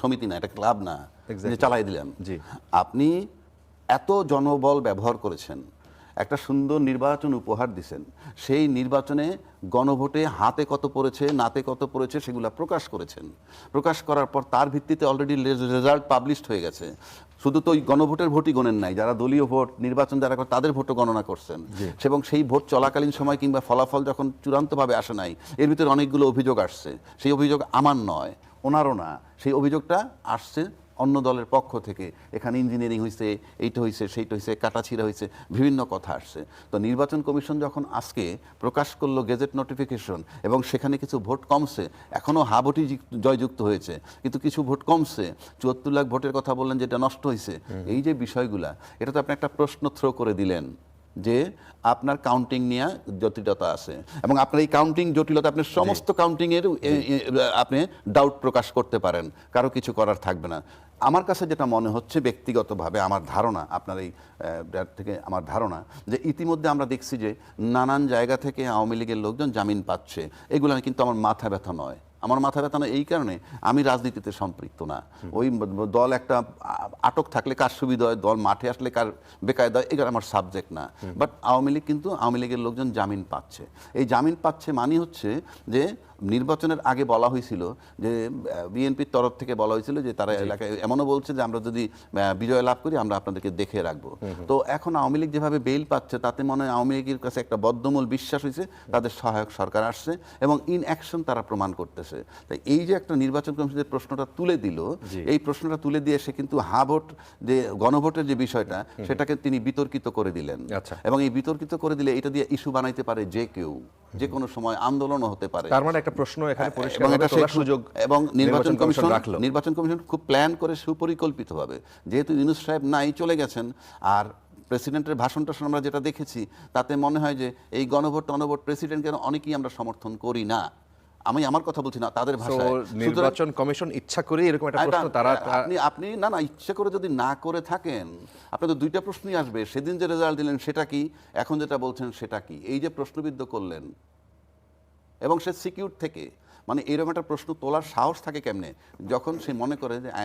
সমিতি না, এটা ক্লাব না যে চালাই দিলেন। জি, আপনি এত জনবল ব্যবহার করেছেন, একটা সুন্দর নির্বাচন উপহার দিছেন, সেই নির্বাচনে গণভোটে হাতে কত পড়েছে নাতে কত পড়েছে সেগুলো প্রকাশ করেছেন। প্রকাশ করার পর তার ভিত্তিতে অলরেডি রেজাল্ট পাবলিশড হয়ে গেছে। শুধু তো ওই গণভোটের ভোটই গণেন নাই, যারা দলীয় ভোট নির্বাচন যারা করে তাদের ভোটও গণনা করছেন, এবং সেই ভোট চলাকালীন সময় কিংবা ফলাফল যখন চূড়ান্তভাবে আসে নাই, এর ভিতরে অনেকগুলো অভিযোগ আসছে। সেই অভিযোগ আমার নয়, ওনারও না, সেই অভিযোগটা আসছে অন্য দলের পক্ষ থেকে। এখানে ইঞ্জিনিয়ারিং হয়েছে, এইটা হয়েছে, সেইটা হয়েছে, কাটাছিড়া হয়েছে, বিভিন্ন কথা আসছে। তো নির্বাচন কমিশন যখন আজকে প্রকাশ করলো গেজেট নোটিফিকেশন, এবং সেখানে কিছু ভোট কমছে, এখনও হা ভোটই জয়যুক্ত হয়েছে, কিন্তু কিছু ভোট কমছে, ৭৪ লাখ ভোটের কথা বললেন যেটা নষ্ট হয়েছে, এই যে বিষয়গুলা, এটা তো আপনি একটা প্রশ্ন থ্রো করে দিলেন যে আপনার কাউন্টিং নিয়ে জটিলতা আছে, এবং আপনার এই কাউন্টিং জটিলতা আপনি সমস্ত কাউন্টিংয়ের আপনি ডাউট প্রকাশ করতে পারেন, কারো কিছু করার থাকবে না। আমার কাছে যেটা মনে হচ্ছে ব্যক্তিগতভাবে, আমার ধারণা, আপনার এই থেকে আমার ধারণা, যে ইতিমধ্যে আমরা দেখছি যে নানান জায়গা থেকে আওয়ামী লীগের লোকজন জামিন পাচ্ছে। এগুলো কিন্তু আমার মাথা ব্যথা নয়। আমার মাথা ব্যথা নয় এই কারণে, আমি রাজনীতিতে সম্পৃক্ত না। ওই দল একটা আটক থাকলে কার সুবিধা হয়, দল মাঠে আসলে কার বেকায়দা হয়, এগুলো আমার সাবজেক্ট না। বাট আওয়ামী লীগ কিন্তু, আওয়ামী লীগের লোকজন জামিন পাচ্ছে। এই জামিন পাচ্ছে মানে হচ্ছে যে নির্বাচনের আগে বলা হয়েছিল যে বিএনপির তরফ থেকে বলা হয়েছিল যে তারা এলাকায় এমনও বলছে যে আমরা যদি বিজয় লাভ করি আমরা আপনাদেরকে দেখে রাখবো। তো এখন আওয়ামী লীগ যেভাবে বেইল পাচ্ছে, তাতে মনে হয় আওয়ামী লীগের কাছে একটা বদ্ধমূল বিশ্বাস হয়েছে, তাদের সহায়ক সরকার আসছে এবং ইন অ্যাকশন তারা প্রমাণ করতেছে। তাই এই যে একটা নির্বাচন কমিশনের প্রশ্নটা তুলে দিল, এই প্রশ্নটা তুলে দিয়ে সে কিন্তু হা ভোট, যে গণভোটের যে বিষয়টা, সেটাকে তিনি বিতর্কিত করে দিলেন। এবং এই বিতর্কিত করে দিলে এটা দিয়ে ইস্যু বানাইতে পারে যে কেউ, যে কোনো সময় আন্দোলনও হতে পারে। তার মানে একটা প্রশ্ন এখানে পরিষ্কারভাবে তোলার সুযোগ এবং নির্বাচন কমিশন খুব প্ল্যান করে সুপরিকল্পিতভাবে, যেহেতু ইউনূস সাহেব নাই, চলে গেছেন, আর প্রেসিডেন্টের ভাষণটা আমরা যেটা দেখেছি, তাতে মনে হয় যে এই গণভোট অনভোট প্রেসিডেন্টকে অনেকেই আমরা সমর্থন করি না। আমি আমার কথা বলছি না, তাদের ভাষায়। নির্বাচন কমিশন ইচ্ছা করে এরকম একটা প্রশ্ন তারা, আপনি না ইচ্ছা করে যদি না করে থাকেন, আপনার তো দুইটা প্রশ্নই আসবে, সেদিন যে রেজাল্ট দিলেন সেটা কি, এখন যেটা বলছেন সেটা কি, এই যে প্রশ্নবিদ্ধ করলেন, এবং সে সিকিউর থেকে, মানে এরকম একটা প্রশ্ন তোলার সাহস থাকে কেমনে, যখন সে মনে করে যে আই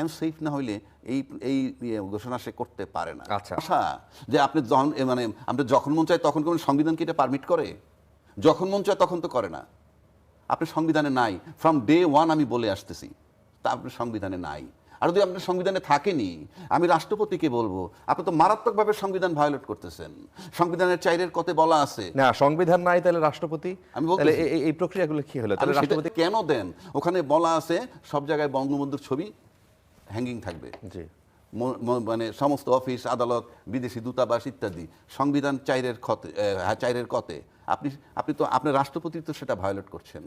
এম সেফ না হইলে এই ঘোষণা সে করতে পারে না। আচ্ছা, যে আপনি মানে আপনি যখন মন চায় তখন কোন সংবিধান কি এটা পারমিট করে? যখন মন চায় তখন তো করে না। আপনি সংবিধানে নাই, ফ্রম ডে ওয়ান আমি বলে আসতেছি, তা আপনি সংবিধানে নাই। আর যদি আপনার সংবিধানে থাকেনি, আমি রাষ্ট্রপতিকে বলবো আপনি তো মারাত্মকভাবে সংবিধান ভায়োলেট করতেছেন। সংবিধানের 4-এর কতে বলা আছে না সংবিধান নাই, তাহলে রাষ্ট্রপতি, আমি বলতে এই প্রক্রিয়াগুলো কি হলো, তাহলে রাষ্ট্রপতি কেন দেন? ওখানে বলা আছে সব জায়গায় বঙ্গবন্ধুর ছবি হ্যাঙ্গিং থাকবে, জি, মানে সমস্ত অফিস আদালত বিদেশি দূতাবাস ইত্যাদি। সংবিধান 4-এর কতে আপনি তো আপনার রাষ্ট্রপতি তো সেটা ভায়োলেট করছেন।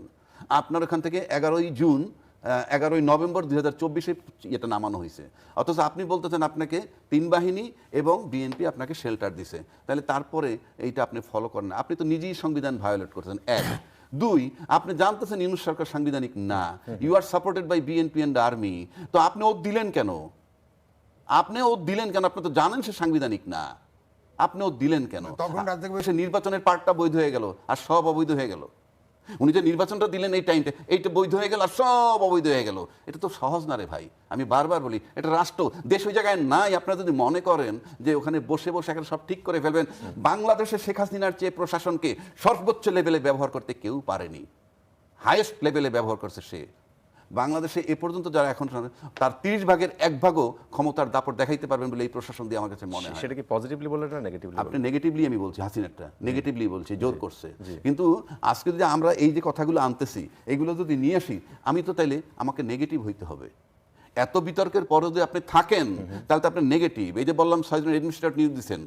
আপনার ওখান থেকে 11 নভেম্বর 2024 এটা নামানো হয়েছে, অথচ আপনি বলতেছেন আপনাকে 3 বাহিনী এবং বিএনপি আপনাকে শেল্টার দিছে। তাহলে তারপরে এইটা আপনি ফলো করেন না, আপনি তো নিজেই সংবিধান ভায়োলেট করছেন। 1, 2, আপনি জানতেছেন ইউনূস সরকার সাংবিধানিক না, you are supported by BNP and army, তো আপনি ওত দিলেন কেন? আপনি তো জানেন সে সাংবিধানিক না, আপনি ওত দিলেন কেন? তখন নির্বাচনের পার্টটা বৈধ হয়ে গেল আর সব অবৈধ হয়ে গেল। উনি যে নির্বাচনটা দিলেন এই টাইমটা, এইটা বৈধ হয়ে গেল আর সব অবৈধ হয়ে গেল। এটা তো সহজ না রে ভাই, আমি বারবার বলি এটা রাষ্ট্র, দেশ ওই জায়গায় নাই। আপনারা যদি মনে করেন যে ওখানে বসে বসে এখানে সব ঠিক করে ফেলবেন, বাংলাদেশে শেখ হাসিনার চেয়ে প্রশাসনকে সর্বোচ্চ লেভেলে ব্যবহার করতে কেউ পারেনি, হাইয়েস্ট লেভেলে ব্যবহার করছে সে। বাংলাদেশে এ পর্যন্ত যারা এখন তার 30 ভাগের 1 ভাগও ক্ষমতার দাপট দেখাইতে পারবেন বলে এই প্রশাসন দিয়ে আমার কাছে মনে হয়। সেটা কি পজিটিভলি বলেন না নেগেটিভলি? আপনি নেগেটিভলি, আমি বলছি হাসিনাটা নেগেটিভলি বলছি, জোর করছে। কিন্তু আজকে যদি আমরা এই যে কথাগুলো আনতেছি, এগুলো যদি নিয়ে আসি, আমি তো তাইলে আমাকে নেগেটিভ হইতে হবে। এত বিতর্কের পরে যদি আপনি থাকেন তাহলে তো আপনি নেগেটিভ। এই যে বললাম 6 জন অ্যাডমিনিস্ট্রেটর নিয়োগ দিচ্ছেন,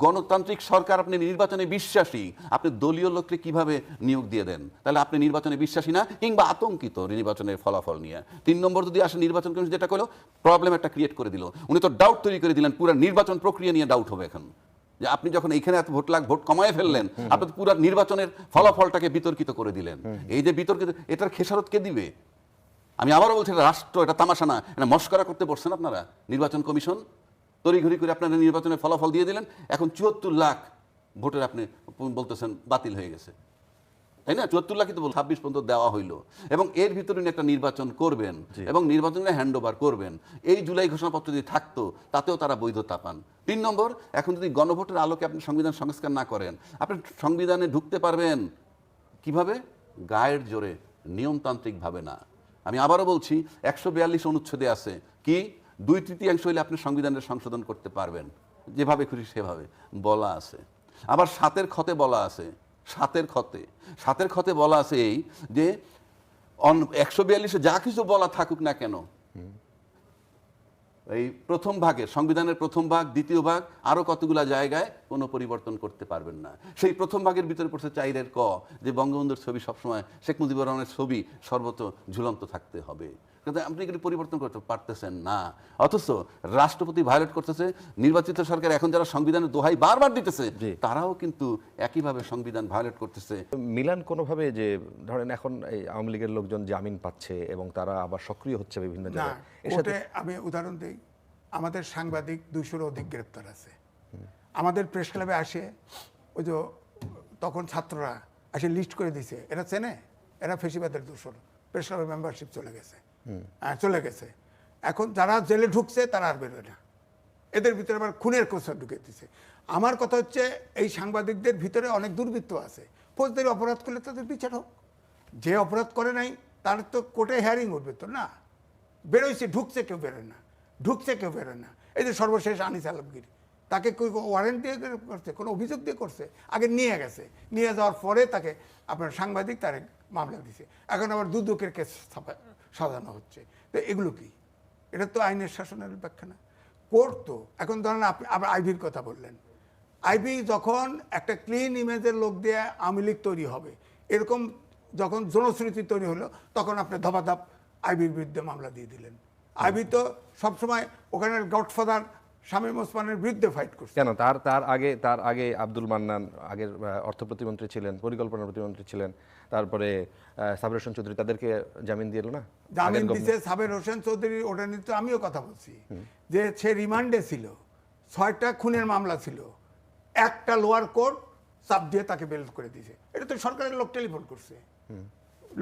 গণতান্ত্রিক সরকার, আপনি নির্বাচনে বিশ্বাসী, আপনি দলীয় লোককে কিভাবে নিয়োগ দিয়ে দেন? তাহলে আপনি নির্বাচনে বিশ্বাসী না, কিংবা আতঙ্কিত নির্বাচনের ফলাফল নিয়ে। 3 নম্বর যদি আসে, নির্বাচন কমিশন যেটা করলো, প্রবলেম একটা ক্রিয়েট করে দিল। উনি তো ডাউট তৈরি করে দিলেন, পুরো নির্বাচন প্রক্রিয়া নিয়ে ডাউট হবে এখন। যে আপনি যখন এইখানে এত ভোট কমায় ফেললেন, আপনি তো পুরো নির্বাচনের ফলাফলটাকে বিতর্কিত করে দিলেন। এই যে বিতর্কিত, এটার খেসারত কে দিবে? আমি আবারও বলছি, এটা রাষ্ট্র, এটা তামাশা না। এটা মস্করা করতে বসছেন আপনারা। নির্বাচন কমিশন তড়িঘড়ি করে আপনারা নির্বাচনের ফলাফল দিয়ে দিলেন, এখন 74 লাখ ভোটের আপনি বলতেছেন বাতিল হয়ে গেছে। তাই না? ৭৪ লাখই তো ২৬ পর্যন্ত দেওয়া হইলো, এবং এর ভিতরে উনি একটা নির্বাচন করবেন এবং নির্বাচনে হ্যান্ড ওভার করবেন। এই জুলাই ঘোষণাপত্র যদি থাকতো তাতেও তারা বৈধতা পান। ৩ নম্বর, এখন যদি গণভোটের আলোকে আপনি সংবিধান সংস্কার না করেন, আপনি সংবিধানে ঢুকতে পারবেন কিভাবে? গায়ের জোরে, নিয়মতান্ত্রিকভাবে না। আমি আবারও বলছি, ১৪২ অনুচ্ছেদে আছে কি ২/৩ হইলে আপনি সংবিধানের সংশোধন করতে পারবেন, যেভাবে খুশি সেভাবে বলা আছে। আবার ৭-এর খতে বলা আছে, ৭-এর খতে বলা আছে এই যে ১৪২-এ যা কিছু বলা থাকুক না কেন, এই প্রথম ভাগে, সংবিধানের প্রথম ভাগ, দ্বিতীয় ভাগ, আরো কতগুলা জায়গায় কোনো পরিবর্তন করতে পারবেন না। সেই প্রথম ভাগের ভিতরে পড়ছে ৪-এর ক, যে বঙ্গবন্ধুর ছবি সবসময়, শেখ মুজিবুর রহমানের ছবি সর্বত্র ঝুলন্ত থাকতে হবে। কিন্তু আপনি এগুলি পরিবর্তন করতে পারতেছেন না, অথচ রাষ্ট্রপতি ভায়োলেট করতেছে। নির্বাচিত সরকার এখন যারা সংবিধানের দোহাই বারবার দিতেছে, তারাও কিন্তু একইভাবে সংবিধান ভায়োলেট করতেছে। মিলান কোনোভাবে যে ধরেন এখন এই আওয়ামী লীগের লোকজন জামিন পাচ্ছে এবং তারা আবার সক্রিয় হচ্ছে বিভিন্ন জায়গায়, এর সাথে আমি উদাহরণ দিই, আমাদের সাংবাদিক ২০০-র অধিক গ্রেপ্তার আছে। আমাদের প্রেস ক্লাবে আসে, ওই যে তখন ছাত্ররা আসে লিস্ট করে দিছে, এরা চেনে, এরা ফেসিবাদের দোষর, প্রেস ক্লাবের মেম্বারশিপ চলে গেছে। এখন যারা জেলে ঢুকছে তারা আর বেরোয় না, এদের ভিতরে আবার খুনের কোষা ঢুকে দিছে। আমার কথা হচ্ছে, এই সাংবাদিকদের ভিতরে অনেক দুর্বৃত্ত আছে, ফৌজদারি অপরাধ করলে তাদের বিচার হোক। যে অপরাধ করে নাই তার তো কোর্টে হিয়ারিং উঠবে তো না, বেরোইছে, ঢুকছে কেউ বেরোয় না। এই যে সর্বশেষ আনিস আলমগীর, তাকে ওয়ারেন্ট দিয়ে করছে, কোনো অভিযোগ দিয়ে করছে, আগে নিয়ে গেছে, নিয়ে যাওয়ার পরে তাকে আপনার সাংবাদিক তার মামলা দিছে, এখন আবার দুদকের কেস সাজানো হচ্ছে। তো এগুলো কি? এটা তো আইনের শাসনের ব্যাখ্যা না। কোর্ট তো এখন ধরেন, আপনি আবার আইবির কথা বললেন, আইবি যখন একটা ক্লিন ইমেজের লোক দিয়ে আওয়ামী লীগ তৈরি হবে, এরকম যখন জনশ্রুতি তৈরি হলো, তখন আপনি ধপাধাপ আইবির বিরুদ্ধে মামলা দিয়ে দিলেন। আইবি তো সবসময় ওখানের গডফাদার শামীম ওসমানের বিরুদ্ধে ফাইট করছে। কেন? তার আগে আব্দুল মান্নান আগের অর্থ প্রতিমন্ত্রী ছিলেন, পরিকল্পনা প্রতিমন্ত্রী ছিলেন, তারপরে সাবের হোসেন চৌধুরী, তাদেরকে জামিন দিল না? জামিন দিছে সাবের হোসেন চৌধুরী, ওটা নিয়ে তো আমিও কথা বলছি, যে সে রিমান্ডে ছিল, 6টা খুনের মামলা ছিল, একটা লোয়ার কোর্ট চাপ দিয়ে তাকে বেল করে দিয়েছে। এটা তো সরকারের লোক টেলিফোন করছে,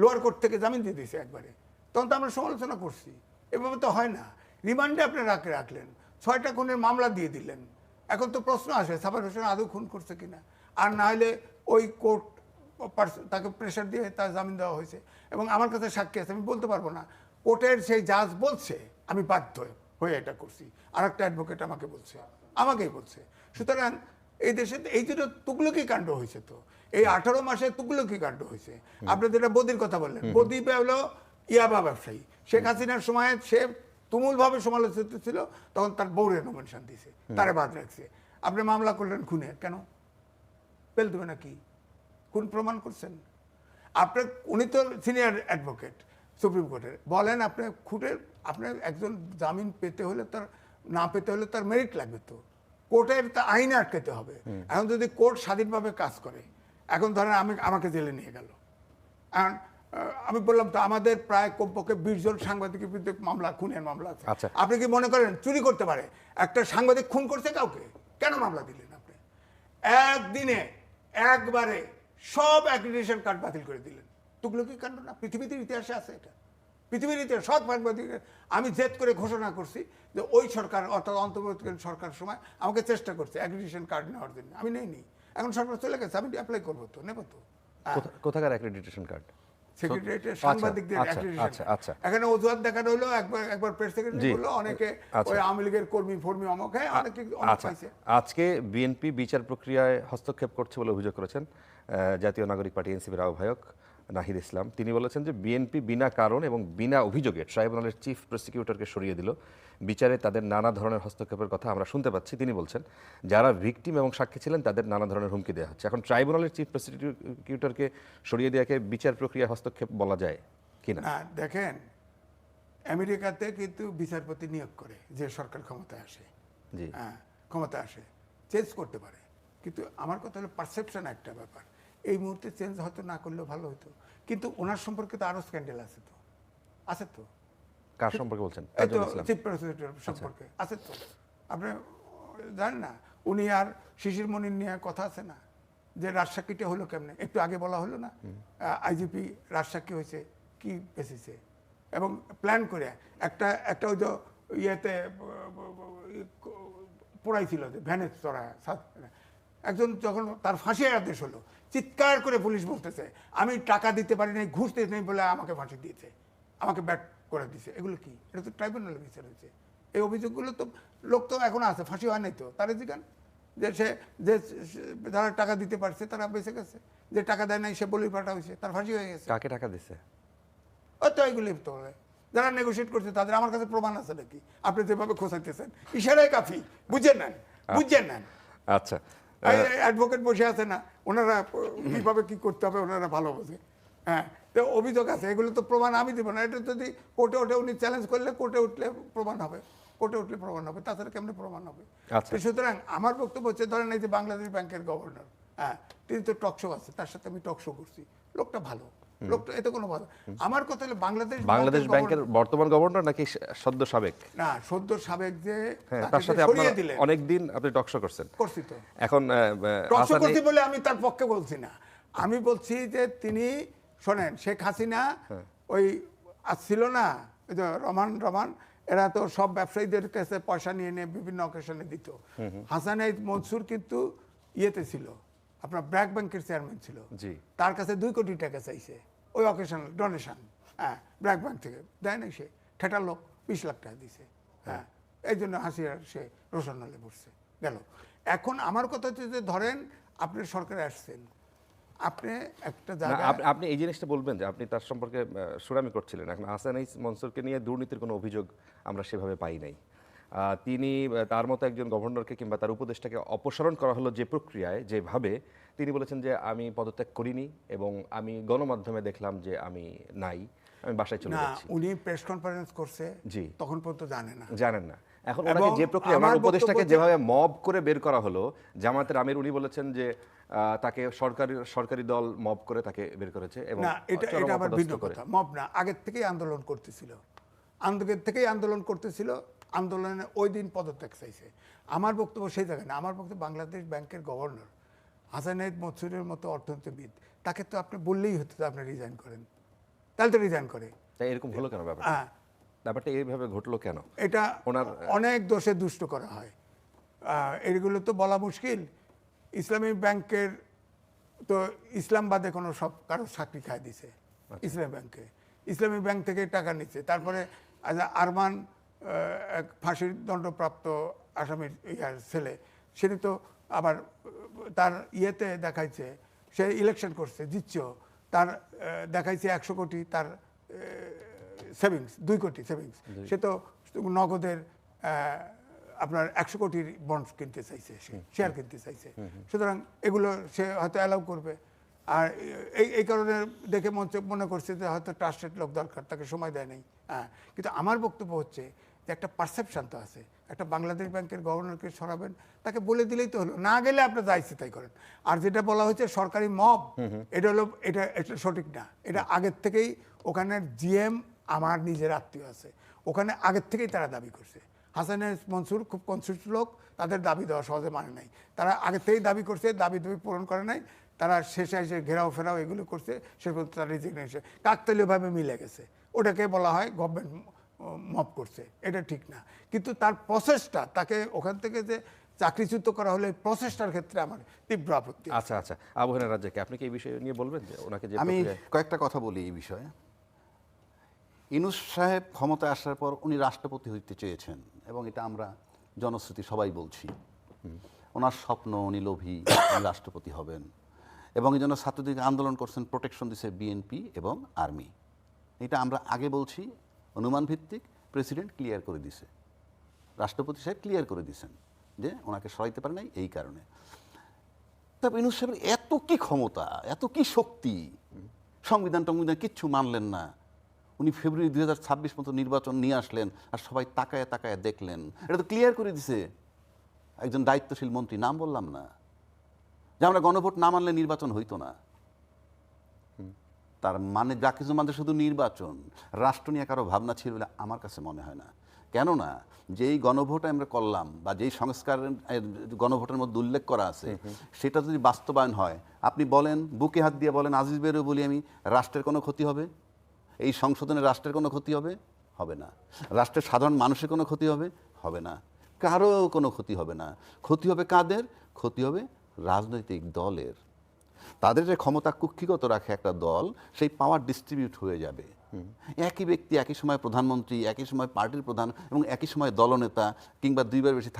লোয়ার কোর্ট থেকে জামিন দিয়ে দিয়েছে একবারে। তখন তো আমরা সমালোচনা করছি, এভাবে তো হয় না। রিমান্ডে আপনি রাখলেন, 6টা খুনের মামলা দিয়ে দিলেন। এখন তো প্রশ্ন আসে সাবের হোসেন আদৌ খুন করছে কিনা, আর না হলে ওই কোর্ট তাকে প্রেশার দিয়ে তার জামিন দেওয়া হয়েছে। এবং আমার কাছে সাক্ষী আছে, আমি বলতে পারবো না, কোর্টের সেই জাজ বলছে আমি বাধ্য হয়ে এটা করছি, আর একটা অ্যাডভোকেট আমাকেই বলছে। সুতরাং এই দেশে এই যেটা তুগলকি কাণ্ড হয়েছে, তো এই 18 মাসে তুগলকি কাণ্ড হয়েছে। আপনি যেটা বদির কথা বললেন, বদি হলো ইয়াবা ব্যবসায়ী, শেখ হাসিনার সময় সে তুমুলভাবে সমালোচিত ছিল, তখন তার বউরে নমিনেশন দিয়েছে, তারে বাদ রাখছে। আপনি মামলা করলেন খুনের, কেন? পেল দেবে নাকি? খুন প্রমাণ করছেন আপনি, উনি তো সিনিয়র অ্যাডভোকেট সুপ্রিম কোর্টের, বলেন আপনি আপনার একজন জামিন পেতে হলে না পেতে হলে তার মেরিট লাগবে, তো কোর্টের তা আইনে আটকাতে হবে। এখন যদি কোর্ট স্বাধীনভাবে কাজ করে, এখন ধরেন আমাকে জেলে নিয়ে গেল, এখন আমি বললাম তো আমাদের প্রায় কমপক্ষে 20 জন সাংবাদিকের বিরুদ্ধে খুনের মামলা আছে। আপনি কি মনে করেন চুরি করতে পারে একটা সাংবাদিক? খুন করছে কাউকে, কেন মামলা দিলেন আপনি? একদিনে একবারে সব অ্যাক্রিডিটেশন কার্ড বাতিল করে দিলেন। তুগলকি কাণ্ড না? পৃথিবীতে ইতিহাসে আছে এটা, পৃথিবীর ইতিহাসে। সব সাংবাদিকের আমি জেদ করে ঘোষণা করছি যে ওই সরকার, অর্থাৎ অন্তর্বর্তীকালীন সরকার সময় আমাকে চেষ্টা করছে অ্যাক্রিডিটেশন কার্ড নেওয়ার জন্য, আমি নেইনি। এখন সরকার চলে গেছে, আমি অ্যাপ্লাই করবো তো, নেবো তো। কোথাকার অ্যাক্রিডিটেশন কার্ড? সেক্রেটারিয়েটের সাংবাদিকদের অ্যাক্রিডিটেশন। এখানে অজুহাত দেখানো হলো, একবার প্রেস সেক্রেটারি বললো, অনেকে ওই আওয়ামী লীগের কর্মী অমুক, অনেকে পাইছে। আজকে বিএনপি বিচার প্রক্রিয়ায় হস্তক্ষেপ করছে বলে অভিযোগ করেছেন জাতীয় নাগরিক পার্টি এনসিপির আহ্বায়ক নাহিদ ইসলাম। তিনি বলেছেন যে বিএনপি বিনা কারণ এবং বিনা অভিযোগে ট্রাইব্যুনালের চিফ প্রসিকিউটরকে সরিয়ে দিল, বিচারে তাদের নানা ধরনের হস্তক্ষেপের কথা আমরা শুনতে পাচ্ছি। তিনি বলছেন যারা ভিকটিম এবং সাক্ষী ছিলেন তাদের নানা ধরনের হুমকি দেওয়া হচ্ছে। এখন ট্রাইব্যুনালের চিফ প্রসিকিউটরকে সরিয়ে দেওয়াকে বিচার প্রক্রিয়ায় হস্তক্ষেপ বলা যায় কিনা? না, দেখেন, আমেরিকাতে কিন্তু বিচারপতি নিয়োগ করে যে সরকার ক্ষমতায় আসে, ক্ষমতায় আসে, চেঞ্জ করতে পারে। কিন্তু আমার কথা হলো পারসেপশন একটা ব্যাপার, এই মুহূর্তে চেঞ্জ হয়তো না করলেও ভালো হতো। কিন্তু ওনার সম্পর্কে তো আরো স্ক্যান্ডেল আছে তো। কার সম্পর্কে বলছেন? চিফ প্রসিকিউটর সম্পর্কে আছে তো, আপনি জানেন না? উনি আর শিশির মনির নিয়ে কথা আছে না, যে রাজসাক্ষীটা হলো কেমনে, একটু আগে বলা হলো না, আইজিপি রাজসাক্ষী হয়েছে কি বেসিসে, এবং প্ল্যান করে একটা একটা ওই যে ইয়েতে পড়াইছিল যে ভ্যানে চড়া একজন যখন তার ফাঁসি আদেশ হলো, চিৎকার করে পুলিশ বলতেছে আমি টাকা দিতে পারি নাই, ঘুষ দিতে নেই বলে আমাকে ফাঁসি দিয়েছে, আমাকে ব্যাট করে দিয়েছে। এগুলো কি? এটা তো ট্রাইব্যুনালের বিচার হয়েছে। এই অভিযোগগুলো তো লোক তো এখনো আছে, ফাঁসি হয় নাই তো, তারা জিজ্ঞান যে সে যে যারা টাকা দিতে পারছে তারা বেঁচে গেছে, যে টাকা দেয় নাই সে বলি পাঠা হয়েছে, তার ফাঁসি হয়ে গেছে। কাকে টাকা দিছে? ওই তো এইগুলি তো হয়। যারা নেগোশিয়েট করছে তাদের আমার কাছে প্রমাণ আছে নাকি? আপনি যেভাবে খোঁচাইতেছেন ইশারাই কাফি, বুঝে নেন, বুঝে নেন। আচ্ছা, অ্যাডভোকেট বসে আছে না, ওনারা কিভাবে কি করতে হবে ওনারা ভালো বোঝে। হ্যাঁ, তো অভিযোগ আছে, এগুলো তো প্রমাণ আমি দেবো না। এটা যদি কোর্টে ওঠে, উনি চ্যালেঞ্জ করলে কোর্টে উঠলে প্রমাণ হবে, কোর্টে উঠলে প্রমাণ হবে, তাছাড়া কেমনে প্রমাণ হবে? আচ্ছা। তো সুতরাং আমার বক্তব্য হচ্ছে, ধরেন এই যে বাংলাদেশ ব্যাংকের গভর্নর, হ্যাঁ, তিনি তো টক শো আছে, তার সাথে আমি টক শো করছি, লোকটা ভালো, লোকটা এতে কোনো ভালো। আমার কথা হলো বাংলাদেশ ব্যাংকের বর্তমান গভর্নর নাকি সদ্য সাবেক? না, সদ্য সাবেক যে হ্যাঁ, তাকে তার সাথে যে আপনারা সরিয়ে দিলেন, অনেকদিন আপনি টকশো করছেন। করছি তো। এখন টকশো হাসানি- করছি বলে আমি তার পক্ষে বলছি না, আমি বলছি যে তিনি শোনেন, শেখ হাসিনা ওই আসছিল না, ওই যে রমান এরা তো সব ব্যবসায়ীদের কাছে পয়সা নিয়ে নিয়ে বিভিন্ন অকেশনে দিত। হাসানাইদ মনসুর কিন্তু ইয়েতে ছিল, আপনার ব্র্যাক ব্যাংকের চেয়ারম্যান ছিল, জি। তার কাছে 2 কোটি টাকা চাইছে ওই অকেশন ডোনেশন, হ্যাঁ, ব্র্যাক ব্যাংক থেকে দেয় নাই, সে ঠেটালো, 20 লাখ টাকা দিছে। হ্যাঁ, এই জন্য হাসিনার সে রোশনালে বসছে গেল। এখন আমার কথা হচ্ছে যে ধরেন আপনি সরকারে আসছেন, আপনি একটা না, জায়গায় আপনি এই জিনিসটা বলবেন যে আপনি তার সম্পর্কে সুরামি করছিলেন। এখন হাসানাইস মনসুরকে নিয়ে দুর্নীতির কোনো অভিযোগ আমরা সেভাবে পাই নাই। তিনি তার মতো একজন গভর্নরকে কিংবা তার উপদেষ্টাকে অপসারণ করা হলো যে প্রক্রিয়ায়, যেভাবে তিনি বলেছেন যে আমি পদত্যাগ করিনি এবং আমি গণমাধ্যমে দেখলাম যে আমি নাই, আমি বাসায় চলে না, যাচ্ছি। উনি প্রেস কনফারেন্স করছে, জি। তখন পর্যন্ত জানে না। জানেন না। এখন এবং ওনাকে যে প্রক্রিয়া, আমার ওনার উপদেষ্টাকে বক্তব্য যেভাবে মব করে বের করা হলো, জামায়াতের আমির উনি বলেছেন যে তাকে সরকারি দল মব করে তাকে বের করেছে এবং না, এটা চরম এটা আবার অপদস্থ ভিন্ন করে। কথা। মব না, আগের থেকেই আন্দোলন করতেছিল, আগের থেকেই আন্দোলন করতেছিল, আন্দোলনে ওই দিন পদত্যাগ চাইছে। আমার বক্তব্য সেই জায়গায় না, আমার বক্তব্য বাংলাদেশ ব্যাংকের গভর্নর হাসানাইদ মনসুরের মতো অর্থনীতিবিদ, তাকে তো আপনি বললেই হতো যে আপনি রিজাইন করেন, তাহলে তো রিজাইন করে। তাই এরকম হলো কেন ব্যাপারটা? হ্যাঁ, ব্যাপারটা এইভাবে ঘটলো কেন? এটা ওনার- অনেক দোষে দুষ্ট করা হয়, এগুলো তো বলা মুশকিল। ইসলামী ব্যাংকের তো ইসলামবাদে কোনো সব কারো চাকরি খায় দিছে ইসলামী ব্যাংকে, ইসলামী ব্যাংক থেকে টাকা নিচ্ছে। তারপরে আরমান এক ফাঁসির দণ্ডপ্রাপ্ত আসামির ইয়ার ছেলে, সেটা তো আবার তার ইয়েতে দেখাইছে, সে ইলেকশন করছে, জিতছ, তার দেখাইছে 100 কোটি তার সেভিংস, 2 কোটি সেভিংস, সে তো নগদের আপনার 100 কোটির বন্ড কিনতে চাইছে, সে শেয়ার কিনতে চাইছে। সুতরাং এগুলো সে হয়তো অ্যালাউ করবে। আর এই কারণে দেখে মনে করছে যে হয়তো ট্রাস্টেড লোক দরকার, তাকে সময় দেয় নাই। হ্যাঁ, কিন্তু আমার বক্তব্য হচ্ছে যে একটা পারসেপশন তো আছে, একটা বাংলাদেশ ব্যাংকের গভর্নরকে সরাবেন, তাকে বলে দিলেই তো হলো, না গেলে আপনি যা ইচ্ছে তাই করেন। আর যেটা বলা হয়েছে সরকারি মব, এটা হলো এটা সঠিক না। এটা আগের থেকেই ওখানের জিএম আমার নিজের আত্মীয় আছে, ওখানে আগের থেকেই তারা দাবি করছে। হাসানাইদ মনসুর খুব কনসিস্ট লোক, তাদের দাবি দেওয়া সহজে মানে নাই, তারা আগের থেকেই দাবি করছে, দাবি পূরণ করে নাই, তারা শেষে এসে ঘেরাও ফেরাও এগুলো করছে, শেষ পর্যন্ত তারা রিজিগনেশন কাকতালীয়ভাবে মিলে গেছে। ওটাকে বলা হয় গভর্নমেন্ট মব করছে, এটা ঠিক না। কিন্তু তার প্রসেসটা, তাকে ওখান থেকে যে চাকরিচ্যুত করা হলে প্রসেসটার ক্ষেত্রে আমার তীব্র আপত্তি। আচ্ছা আচ্ছা, আবু হেনা রাজ্জাক, আপনি কি এই বিষয়ে নিয়ে বলবেন যে ওনাকে যে আমি প্রক্রিয়ায়- কয়েকটা কথা বলি এই বিষয়ে। ইউনূস সাহেব ক্ষমতায় আসার পর উনি রাষ্ট্রপতি হইতে চেয়েছেন এবং এটা আমরা জনশ্রুতি সবাই বলছি। ওনার স্বপ্ন, উনি লোভী, উনি রাষ্ট্রপতি হবেন এবং এই জন্য ছাত্রদের আন্দোলন করছেন, প্রোটেকশন দিছে বিএনপি এবং আর্মি। এটা আমরা আগে বলছি, অনুমান ভিত্তিক, প্রেসিডেন্ট ক্লিয়ার করে দিছে, রাষ্ট্রপতি সাহেব ক্লিয়ার করে দিছেন যে ওনাকে সরাইতে পারে নাই এই কারণে। তারপর ইউনূস সাহেবের এত কি ক্ষমতা, এত কি শক্তি, সংবিধান টংবিধান কিচ্ছু মানলেন না। উনি ফেব্রুয়ারি 2026 মতো নির্বাচন নিয়ে আসলেন আর সবাই তাকায় তাকায় দেখলেন। এটা তো ক্লিয়ার করে দিছে একজন দায়িত্বশীল মন্ত্রী, নাম বললাম না, যে আমরা গণভোট না মানলে নির্বাচন হইতো না। তার মানে যা কিছু মানে শুধু নির্বাচন, রাষ্ট্র নিয়ে কারো ভাবনা ছিল বলে আমার কাছে মনে হয় না। কেননা যেই গণভোট আমরা করলাম বা যেই সংস্কারের গণভোটের মধ্যে উল্লেখ করা আছে সেটা যদি বাস্তবায়ন হয়, আপনি বলেন, বুকে হাত দিয়ে বলেন, আজিজ বেরো বলি আমি, রাষ্ট্রের কোনো ক্ষতি হবে? এই সংশোধনে রাষ্ট্রের কোনো ক্ষতি হবে? হবে না। রাষ্ট্রের সাধারণ মানুষের কোনো ক্ষতি হবে? হবে না। কারো কোনো ক্ষতি হবে না। ক্ষতি হবে কাদের? ক্ষতি হবে রাজনৈতিক দলের। তাদের যে ক্ষমতা কুক্ষিগত রাখে একটা দল, সেই পাওয়ার ডিস্ট্রিবিউট হয়ে যাবে। একই ব্যক্তি একই সময় প্রধানমন্ত্রী, একই সময় পার্টির প্রধান এবং একই সময় দলনেতা, কিংবা দুইবার বেশি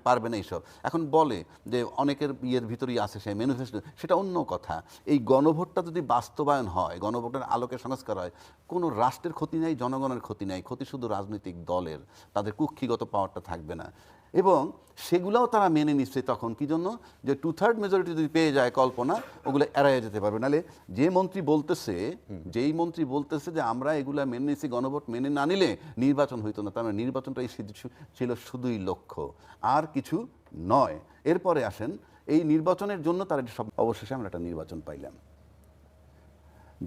পারবে না এইসব। এখন বলে যে অনেকের ইয়ের ভিতরেই আছে সেই ম্যানিফেস্টো, সেটা অন্য কথা। এই গণভোটটা যদি বাস্তবায়ন হয়, গণভোটের আলোকে সংস্কার হয়, কোনো রাষ্ট্রের ক্ষতি নেই, জনগণের ক্ষতি নেই, ক্ষতি শুধু রাজনৈতিক দলের। তাদের কুক্ষিগত পাওয়ারটা থাকবে না। এবং সেগুলোও তারা মেনে নিচ্ছে তখন কি জন্য? যে 2/3 মেজরিটি যদি পেয়ে যায় কল্পনা, ওগুলো এড়াইয়া যেতে পারবে। নাহলে যেই মন্ত্রী বলতেছে যে আমরা এগুলা মেনে নিচ্ছি, গণভোট মেনে না নিলে নির্বাচন হইতো না, তার মানে নির্বাচনটাই ছিল শুধুই লক্ষ্য, আর কিছু নয়। এরপরে আসেন এই নির্বাচনের জন্য তারা সব, অবশেষে আমরা একটা নির্বাচন পাইলাম।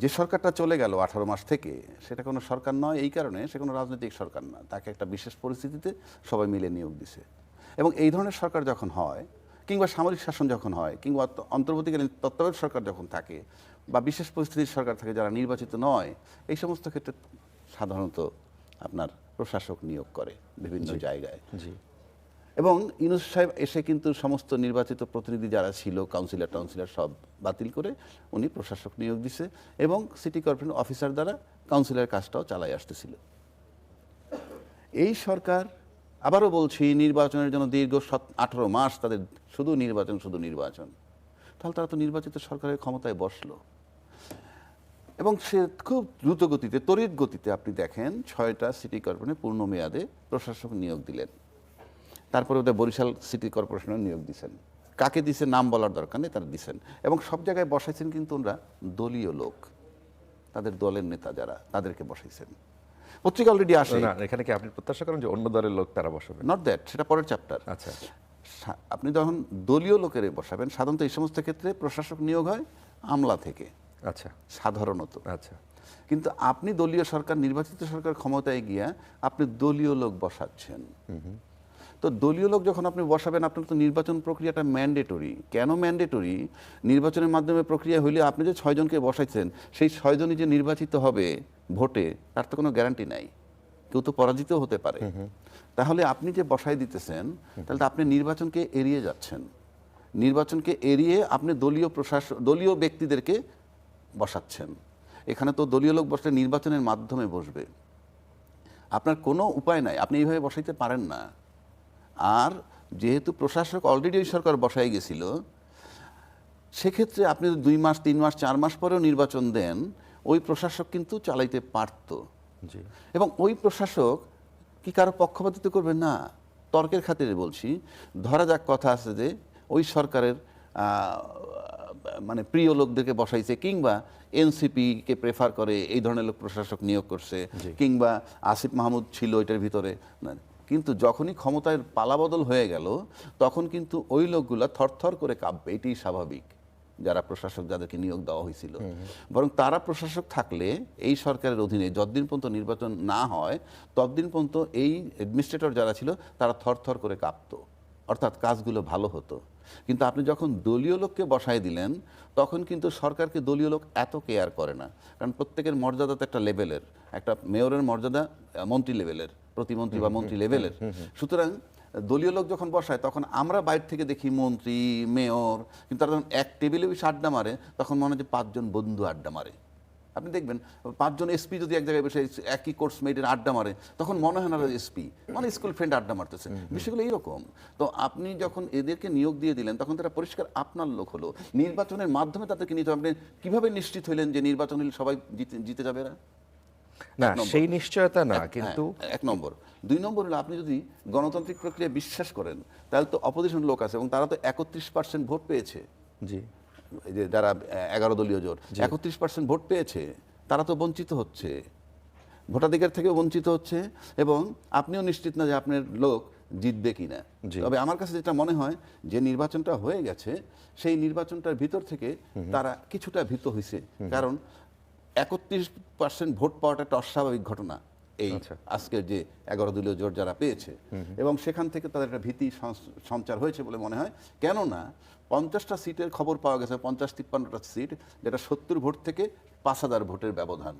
যে সরকারটা চলে গেল 18 মাস থেকে, সেটা কোনো সরকার নয় এই কারণে, সে কোনো রাজনৈতিক সরকার না, তাকে একটা বিশেষ পরিস্থিতিতে সবাই মিলে নিয়োগ দিছে। এবং এই ধরনের সরকার যখন হয়, কিংবা সামরিক শাসন যখন হয়, কিংবা অন্তর্বর্তীকালীন তত্ত্বাবধায়ক সরকার যখন থাকে, বা বিশেষ পরিস্থিতির সরকার থাকে যারা নির্বাচিত নয়, এই সমস্ত ক্ষেত্রে সাধারণত আপনার প্রশাসক নিয়োগ করে বিভিন্ন জায়গায়। জি। এবং ইউনূস সাহেব এসে কিন্তু সমস্ত নির্বাচিত প্রতিনিধি যারা ছিল, কাউন্সিলর সব বাতিল করে উনি প্রশাসক নিয়োগ দিছে, এবং সিটি কর্পোরেশন অফিসার দ্বারা কাউন্সিলরের কাজটাও চালাই আসতেছিল। এই সরকার, আবারও বলছি, নির্বাচনের জন্য দীর্ঘ 18 মাস তাদের শুধু নির্বাচন। তাহলে তারা তো নির্বাচিত সরকারের ক্ষমতায় বসলো, এবং সে খুব দ্রুত গতিতে, তড়িৎ গতিতে আপনি দেখেন 6টা সিটি কর্পোরেশনে পূর্ণ মেয়াদে প্রশাসক নিয়োগ দিলেন। তারপরে ওদের বরিশাল সিটি কর্পোরেশনে নিয়োগ দিয়েছেন। কাকে দিয়েছেন নাম বলার দরকার নেই, তারা দিয়েছেন। এবং সব জায়গায় বসাইছেন কিন্তু ওরা দলীয় লোক, তাদের দলের নেতা যারা, তাদেরকে বসাইছেন। পত্রিকা অলরেডি আসে। না, এখানে কি আপনি প্রত্যাশা করেন যে অন্য দলের লোক তারা বসাবে? নট দ্যাট, সেটা পরের চ্যাপ্টার। আচ্ছা। আপনি যখন দলীয় লোকের বসাবেন, সাধারণত এই সমস্ত ক্ষেত্রে প্রশাসক নিয়োগ হয় আমলা থেকে, আচ্ছা সাধারণত। আচ্ছা। কিন্তু আপনি দলীয় সরকার, নির্বাচিত সরকার ক্ষমতায় গিয়া আপনি দলীয় লোক বসাচ্ছেন। তো দলীয় লোক যখন আপনি বসাবেন, আপনার তো নির্বাচন প্রক্রিয়াটা ম্যান্ডেটরি। কেন ম্যান্ডেটরি? নির্বাচনের মাধ্যমে প্রক্রিয়া হইলে আপনি যে 6 জনকে বসাইছেন, সেই 6 জনই যে নির্বাচিত হবে ভোটে, তার তো কোনো গ্যারান্টি নাই। কেউ তো পরাজিত হতে পারে। তাহলে আপনি যে বসাই দিতেছেন, তাহলে তো আপনি নির্বাচনকে এড়িয়ে যাচ্ছেন। নির্বাচনকে এড়িয়ে আপনি দলীয় ব্যক্তিদেরকে বসাচ্ছেন। এখানে তো দলীয় লোক বসলে নির্বাচনের মাধ্যমে বসবে, আপনার কোনো উপায় নাই, আপনি এইভাবে বসাইতে পারেন না। আর যেহেতু প্রশাসক অলরেডি ওই সরকার বসাই গেছিল, সেক্ষেত্রে আপনি 2 মাস 3 মাস 4 মাস পরেও নির্বাচন দেন, ওই প্রশাসক কিন্তু চালাইতে পারত। এবং ওই প্রশাসক কি কারো পক্ষপাতিত্ব করবে না? তর্কের খাতিরে বলছি, ধরা যাক কথা আছে যে ওই সরকারের মানে প্রিয় লোকদেরকে বসাইছে, কিংবা এনসিপিকে প্রেফার করে এই ধরনের লোক প্রশাসক নিয়োগ করছে, কিংবা আসিফ মাহমুদ ছিল এটার ভিতরে। কিন্তু যখনই ক্ষমতায় পালাবদল হয়ে গেল, তখন কিন্তু ওই লোকগুলা থরথর করে কাঁপবে, এটাই স্বাভাবিক। যারা প্রশাসক, যাদেরকে নিয়োগ দেওয়া হয়েছিল, বরং তারা প্রশাসক থাকলে এই সরকারের অধীনে যতদিন পর্যন্ত নির্বাচন না হয়, ততদিন পর্যন্ত এই অ্যাডমিনিস্ট্রেটর যারা ছিল তারা থরথর করে কাঁপতো, অর্থাৎ কাজগুলো ভালো হতো। কিন্তু আপনি যখন দলীয় লোককে বসায় দিলেন, তখন কিন্তু সরকারকে দলীয় লোক এত কেয়ার করে না, কারণ প্রত্যেকের মর্যাদা তো একটা লেভেলের, একটা মেয়রের মর্যাদা মন্ত্রী লেভেলের, প্রতিমন্ত্রী বা মন্ত্রী লেভেলের। সুতরাং দলীয় লোক যখন বসায়, তখন আমরা বাইরে থেকে দেখি মন্ত্রী, মেয়র, কিন্তু তারা যখন এক টেবিলে বসে আড্ডা মারে, তখন মনে হয় যে 5 জন বন্ধু আড্ডা মারে। আপনি দেখবেন 5 জন এসপি যদি এক জায়গায় বসে একই কোর্স মেয়েটের আড্ডা মারে, তখন মনে হয় না এসপি, মানে স্কুল ফ্রেন্ড আড্ডা মারতেছে। বিষয়গুলো এইরকম। তো আপনি যখন এদেরকে নিয়োগ দিয়ে দিলেন, তখন তারা পরিষ্কার আপনার লোক হলো। নির্বাচনের মাধ্যমে তাদেরকে নিতে হবে। আপনি কিভাবে নিশ্চিত হইলেন যে নির্বাচন হলে সবাই জিতে যাবে? না, সেই নিশ্চয়তা না, কিন্তু 1 নম্বর। 2 নম্বর হলো, আপনি যদি গণতান্ত্রিক প্রক্রিয়া বিশ্বাস করেন, তাহলে তো অপোজিশন লোক আছে, এবং তারা তো 31% ভোট পেয়েছে। জি, এই যে যারা 11 দলীয় জোট 31% ভোট পেয়েছে, তারা তো বঞ্চিত হচ্ছে, ভোটাধিকার থেকেও বঞ্চিত হচ্ছে, এবং আপনিও নিশ্চিত না যে আপনার লোক জিতবে কিনা। তবে আমার কাছে যেটা মনে হয়, যে নির্বাচনটা হয়ে গেছে, সেই নির্বাচনটার ভিতর থেকে তারা কিছুটা ভীত হয়েছে, কারণ 31% ভোট পাওয়াটা একটা অস্বাভাবিক ঘটনা। এই আজকের যে 11 দলীয় জোট যারা পেয়েছে, এবং সেখান থেকে তাদের একটা ভীতি সঞ্চার হয়েছে বলে মনে হয়। কেননা 50টা সিটের খবর পাওয়া গেছে, 50-53টা সিট, যেটা 70 ভোট থেকে 5,000 ভোটের ব্যবধান।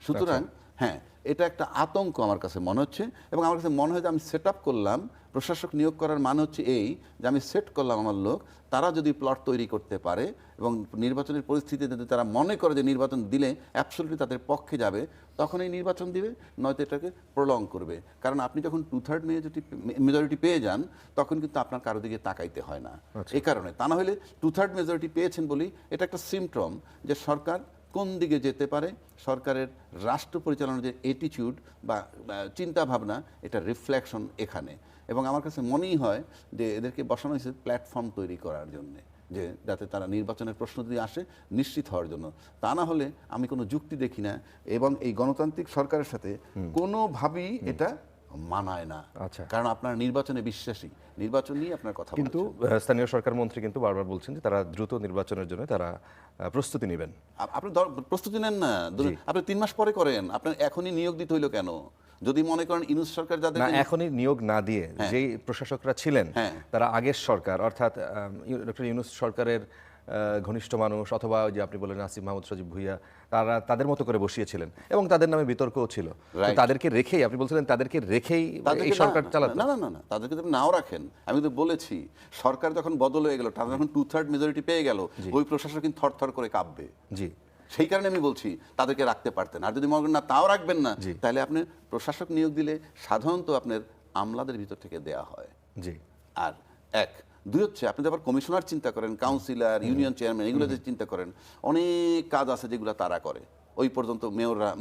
সুতরাং হ্যাঁ, এটা একটা আতঙ্ক আমার কাছে মনে হচ্ছে, এবং আমার কাছে মনে হয় যে আমি সেট আপ করলাম, প্রশাসক নিয়োগ করার মানে হচ্ছে এই যে আমি সেট করলাম আমার লোক, তারা যদি প্লট তৈরি করতে পারে এবং নির্বাচনের পরিস্থিতিতে যদি তারা মনে করে যে নির্বাচন দিলে অ্যাবসলিউটলি তাদের পক্ষে যাবে, তখন এই নির্বাচন দিবে, নয়তো এটাকে প্রলং করবে। কারণ আপনি যখন 2/3 মেজরিটি পেয়ে যান, তখন কিন্তু আপনার কারো দিকে তাকাইতে হয় না। এই কারণে, তা না হলে 2/3 মেজরিটি পেয়েছেন বলেই এটা একটা সিমটম যে সরকার কোন দিকে যেতে পারে, সরকারের রাষ্ট্র পরিচালনার যে অ্যাটিটিউড বা চিন্তা ভাবনা, এটা রিফ্লেকশন এখানে। এবং আমার কাছে মনেই হয় যে এদেরকে বসানো হয়েছে প্ল্যাটফর্ম তৈরি করার জন্যে, যে যাতে তারা নির্বাচনের প্রশ্ন যদি আসে নিশ্চিত হওয়ার জন্য। তা না হলে আমি কোনো যুক্তি দেখি না, এবং এই গণতান্ত্রিক সরকারের সাথে কোনোভাবেই এটা মানায় না। আচ্ছা। কারণ আপনার নির্বাচনে বিশ্বাসী, নির্বাচন নিয়ে আপনার কথা কিন্তু স্থানীয় সরকার মন্ত্রী কিন্তু বারবার বলছেন যে তারা দ্রুত নির্বাচনের জন্য তারা প্রস্তুতি নেবেন। আপনি প্রস্তুতি নেন না, আপনি 3 মাস পরে করেন, আপনার এখনই নিয়োগ দিতে হইলো কেন? যদি মনে করেন ইউনূস সরকার যাদের না, এখনই নিয়োগ না দিয়ে যেই প্রশাসকরা ছিলেন তারা আগের সরকার, অর্থাৎ ডক্টর ইউনূস সরকারের ঘনিষ্ঠ মানুষ, অথবা যে আপনি বলেন আসিফ মাহমুদ সজীব ভুইয়া, তারা তাদের মতো করে বসিয়েছিলেন এবং তাদের নামে বিতর্কও ছিল। তো তাদেরকে রেখেই আপনি বলছিলেন তাদেরকে রেখেই এই সরকার চালাতে। না না না না, তাদেরকে যদি নাও রাখেন, আমি তো বলেছি সরকার যখন বদল হয়ে গেল, তারা যখন 2/3 মেজরিটি পেয়ে গেল, ওই প্রশাসক কিন্তু থরথর করে কাঁপবে। জি, সেই কারণে আমি বলছি তাদেরকে রাখতে পারতেন। আর যদি মনে করেন না তাও রাখবেন না, তাহলে আপনি প্রশাসক নিয়োগ দিলে সাধারণত আপনার আমলাদের ভিতর থেকে দেয়া হয়। জি। আর দুই হচ্ছে, আপনি তো আবার কমিশনার চিন্তা করেন, কাউন্সিলর, ইউনিয়ন চেয়ারম্যান, এগুলো যে চিন্তা করেন, অনেক কাজ আছে যেগুলো তারা করে, ওই পর্যন্ত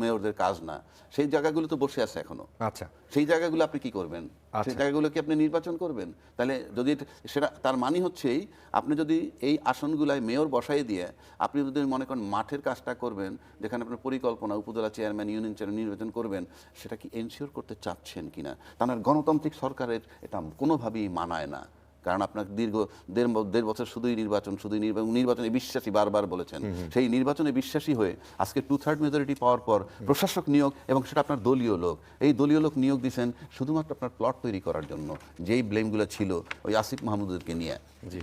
মেয়রদের কাজ না। সেই জায়গাগুলো তো বসে আছে এখনো। আচ্ছা, সেই জায়গাগুলো আপনি কি করবেন? সেই জায়গাগুলো কি আপনি নির্বাচন করবেন? তাহলে যদি সেটা, তার মানে হচ্ছেই আপনি যদি এই আসনগুলায় মেয়র বসাই দিয়ে আপনি যদি মনে করেন মাঠের কাজটা করবেন, যেখানে আপনার পরিকল্পনা, উপজেলা চেয়ারম্যান, ইউনিয়ন চেয়ারম্যান নির্বাচন করবেন, সেটা কি এনশিওর করতে চাচ্ছেন কিনা? তার গণতান্ত্রিক সরকারের এটা কোনোভাবেই মানায় না। কারণ আপনার দীর্ঘ দেড় বছর শুধুই নির্বাচনে বিশ্বাসী বারবার বলেছেন, সেই নির্বাচনে বিশ্বাসী হয়ে আজকে 2/3 মেজরিটি পাওয়ার পর প্রশাসক নিয়োগ, এবং সেটা আপনার দলীয় লোক, এই দলীয় লোক নিয়োগ দিয়েছেন শুধুমাত্র আপনার প্লট তৈরি করার জন্য। যেই ব্লেমগুলো ছিল ওই আসিফ মাহমুদকে নিয়ে,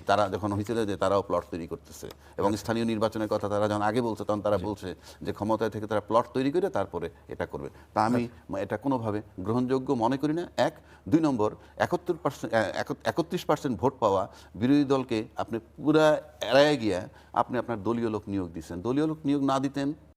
তারা যখন হয়েছিল যে তারাও প্লট তৈরি করতেছে, এবং স্থানীয় নির্বাচনের কথা তারা যখন আগে বলছে, তখন তারা বলছে যে ক্ষমতায় থেকে তারা প্লট তৈরি করে তারপরে এটা করবে। তা আমি এটা কোনোভাবে গ্রহণযোগ্য মনে করি না। 2 নম্বর, 31% ভোট পাওয়া বিরোধী দলকে আপনি পুরা এড়ায় গিয়া আপনি আপনার দলীয় লোক নিয়োগ দিচ্ছেন। দলীয় লোক নিয়োগ না দিতেন